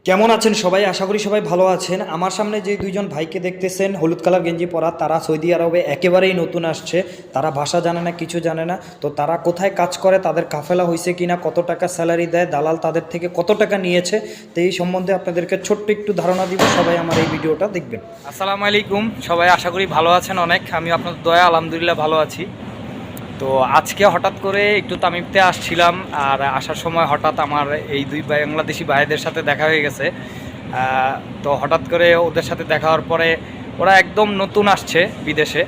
কেমন আছেন সবাই? আশা করি সবাই ভালো আছেন। আমার সামনে যে দুইজন ভাইকে দেখতেছেন হলুদ কালার গেঞ্জি পরা, তারা সৌদি আরবে একেবারেই নতুন আসছে। তারা ভাষা জানে না, কিছু জানে না। তো তারা কোথায় কাজ করে, তাদের কাফেলা হয়েছে কিনা, কত টাকা স্যালারি দেয়, দালাল তাদের থেকে কত টাকা নিয়েছে, তো এই সম্বন্ধে আপনাদেরকে ছোট্ট একটু ধারণা দিব। সবাই আমার এই ভিডিওটা দেখবেন। আসসালামু আলাইকুম সবাই, আশা করি ভালো আছেন অনেক। আমি আপনাদের দয়া আলহামদুলিল্লাহ ভালো আছি। তো আজকে হঠাৎ করে একটু তামিমতে আসছিলাম, আর আসার সময় হঠাৎ আমার এই দুই বাংলাদেশি ভাইদের সাথে দেখা হয়ে গেছে। তো হঠাৎ করে ওদের সাথে দেখা হওয়ার পরে ওরা একদম নতুন আসছে বিদেশে।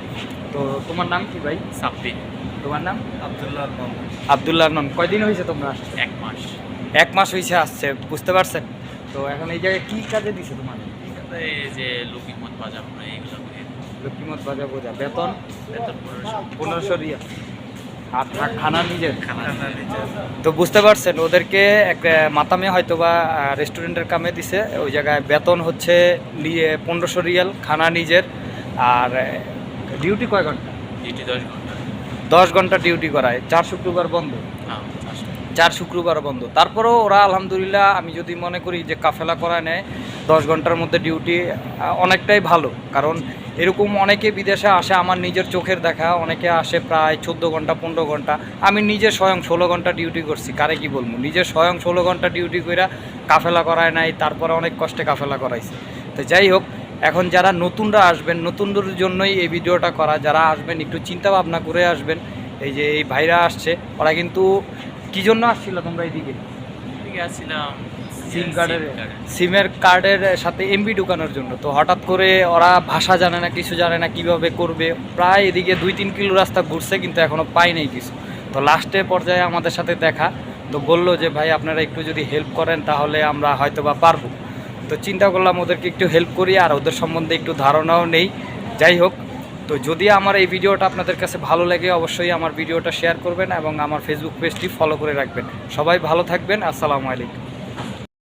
তো তোমার নাম কি ভাই? সাব্বির। তোমার নাম? আব্দুল্লাহ আরমান। আব্দুল্লাহ আরমান। কয়দিন হয়েছে তোমরা আসছো? 1 মাস। 1 মাস হয়েছে আসছে, বুঝতে পারছেন। তো এখন এই জায়গায় কী কাজে দিছে তোমার? এই যে লুকিমত বাজার আমরা এইগুলো করি। লক্ষ্মীমত বাজার বোঝা। বেতন? বেতন 1500 রিয়াল। আর খানা নিজের? খানা নিজের। তো বুঝতে পারছেন, ওদেরকে এক মাতামে হয়তো বা রেস্টুরেন্টের কামে দিছে। ওই জায়গায় বেতন হচ্ছে 1500 রিয়াল, খানা নিজের। আর ডিউটি কয় ঘন্টা? ডিউটি 10 ঘন্টা। 10 ঘন্টা ডিউটি করায়। 4 শুক্রবার বন্ধ। হ্যাঁ, 4 শুক্রবার বন্ধ। তারপরেও ওরা আলহামদুলিল্লাহ, আমি যদি মনে করি যে কাফেলা করা নেয় 10 ঘন্টার মধ্যে ডিউটি, অনেকটাই ভালো। কারণ এরকম অনেকে বিদেশে আসে, আমার নিজের চোখের দেখা, অনেকে আসে প্রায় 14 ঘন্টা 15 ঘন্টা। আমি নিজে স্বয়ং 16 ঘন্টা ডিউটি করছি, কারে কি বলবো, নিজে স্বয়ং 16 ঘন্টা ডিউটি করে কাফেলা করায় নাই, তারপরে অনেক কষ্টে কাফেলা করাইছে। তো যাই হোক, এখন যারা নতুনরা আসবেন, নতুনদের জন্যই এই ভিডিওটা করা। যারা আসবেন একটু চিন্তা ভাবনা করে আসবেন। এই যে এই ভাইরা আসছে, ওরা কিন্তু কী জন্য আসছিল তোমরা এইদিকে? এদিকে আসছিলাম সিমের কার্ডের সাথে এমবি ঢুকানোর জন্য। তো হঠাৎ করে ওরা ভাষা জানে না, কিছু জানে না, কিভাবে করবে। প্রায় এদিকে 2-3 কিলো রাস্তা ঘুরছে, কিন্তু এখনও পাই নাই কিছু। তো লাস্টে পর্যায়ে আমাদের সাথে দেখা, তো বললো যে ভাই আপনারা একটু যদি হেল্প করেন তাহলে আমরা হয়তো বা পারবো। তো চিন্তা করলাম ওদেরকে একটু হেল্প করি, আর ওদের সম্বন্ধে একটু ধারণাও নেই। যাই হোক, তো যদি আমার এই ভিডিওটা আপনাদের কাছে ভালো লাগে, অবশ্যই আমার ভিডিওটা শেয়ার করবেন এবং আমার ফেসবুক পেজটি ফলো করে রাখবেন। সবাই ভালো থাকবেন। আসসালামু আলাইকুম।